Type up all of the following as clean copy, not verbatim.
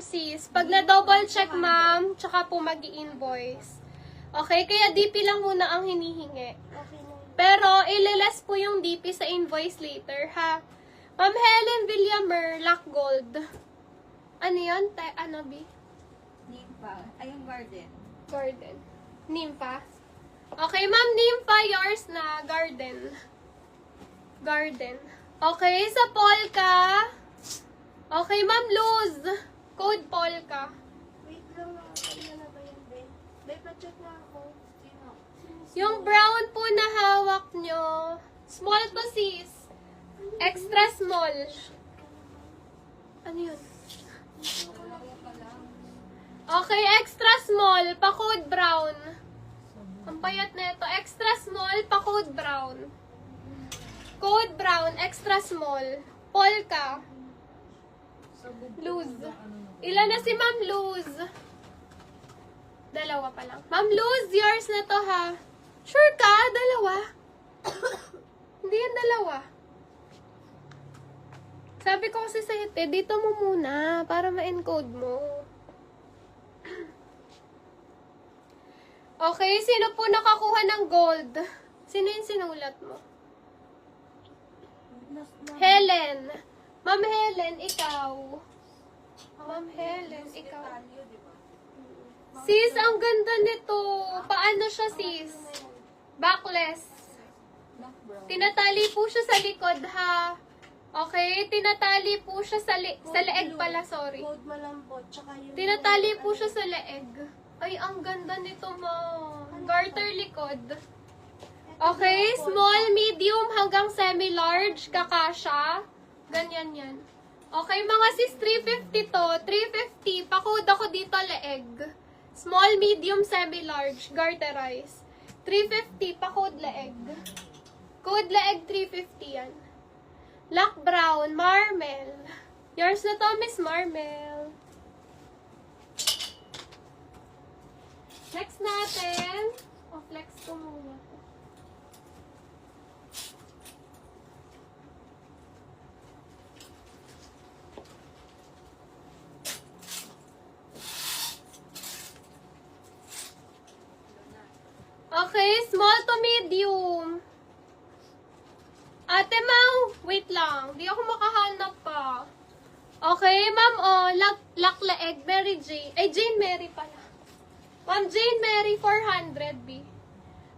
sis. Pag na-double check, ma'am, tsaka po mag-i-invoice. Okay? Kaya DP lang muna ang hinihingi. Okay na. Pero, ililess po yung DP sa invoice later, ha? Ma'am Helen Villamer, Lock Gold. Ano yun? Ano, B? Nympha. Ay, yung garden. Garden. Nympha. Okay, ma'am, Nympha, yours na. Garden. Garden. Okay, sa Polka. Okay, ma'am, Luz. Code Polka. Wait lang na. Ano na ba yung Ben? Ben, pa-check na ako. Sino? Yung brown po na hawak nyo. Small to sis. Extra small. Ano yun? Okay, extra small. Pa-code brown. Ang payat na ito. Extra small, pa-code brown. Code brown, extra small. Polka. Luz. Ilan na si Ma'am Luz? Dalawa pa lang. Ma'am Luz, yours na to ha. Sure ka? Dalawa? Hindi yan dalawa. Sabi ko kasi sa'yo, dito mo muna para ma-encode mo. Okay, sino po nakakuha ng gold? Sino yung sinulat mo? Helen. Ma'am Helen, ikaw. Ma'am Helen, ikaw. Sis, ang ganda nito. Paano siya, sis? Backless. Tinatali po siya sa likod, ha? Okay, tinatali po siya sa leeg pala, sorry. Code malambot. Tsaka yung... Tinatali po siya sa leeg. Ay, ang ganda nito mo. Garter likod. Okay, small, medium, hanggang semi-large, kakasya. Ganyan yan. Okay, mga sis, 350 to. 350, pakode ako dito leeg. Small, medium, semi-large, garterize. 350, pakode leeg. Code leeg, 350 yan. Lock brown, Marmel. Yours na to, Miss Marmel. Next natin. Flex ko muna. Okay, small to medium. Ate Mau, wait lang. Di ako makahanap pa. Okay, ma'am, lock leeg, Mary Jane. Ay, Jane Mary pala. Ma'am Jane Mary, 400 B.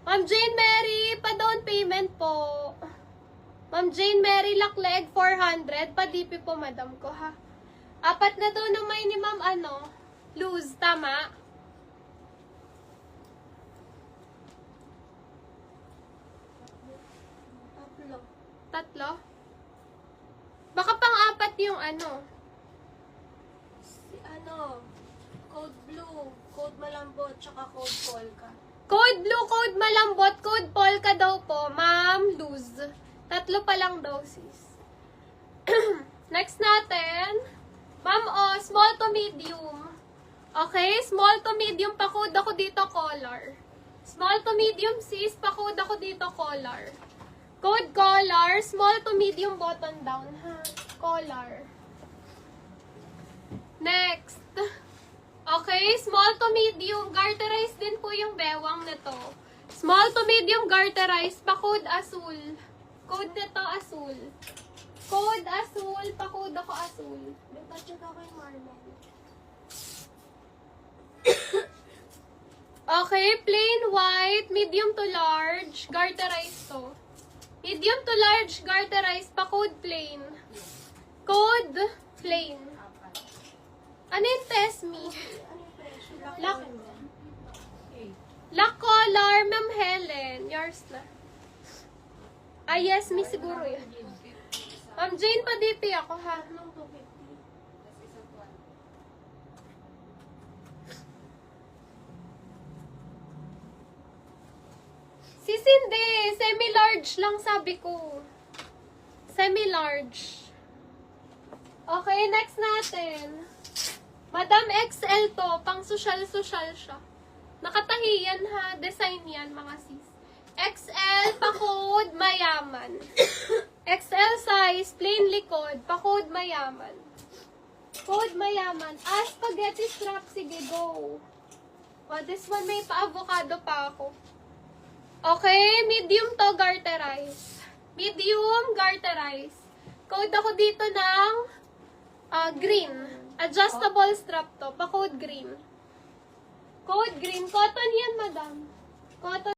Ma'am Jane Mary, pa-down payment po. Ma'am Jane Mary, lock leg, 400. Pa-DP po, madam ko, ha. Apat na daw na may ni ma'am, Luz, tama? Tatlo? Baka pang-apat yung Code blue, code malambot, tsaka code polka. Code blue, code malambot, code polka daw po, ma'am Luz. Tatlo pa lang daw, sis. Next natin, ma'am, small to medium. Okay, small to medium, pa-code ako dito, color. Small to medium, sis, pa-code ako dito, color. Code color, small to medium, button down, ha? Color. Next. Okay, small to medium, garterized din po yung bewang nito. Small to medium, garterized, pa-code asul. Code nito, asul. Code asul, pa-code ako asul. Nagpa-check ako yung Marmel. Okay, plain white, medium to large, garterized to. Medium to large, garterized, pa-code plain. Code plain. Ano yung test me? Lock color, Ma'am Helen. Yours na. Ah, yes, me siguro yun. Ma'am Jane, pa-DP ako, ha? Sis, hindi. Semi-large lang sabi ko. Semi-large. Okay, next natin. Madam XL to. Pang social-social siya. Nakatahi yan ha. Design yan mga sis. XL, pa-code, mayaman. XL size, plain likod, pa-code, mayaman. Code mayaman. Spaghetti strap. Sige, go. This one may pa-avocado pa ako. Okay, medium to garterize. Medium garterize. Code ako dito ng green. Adjustable strap to. Pa-code green. Code green. Cotton yan, madam. Cotton.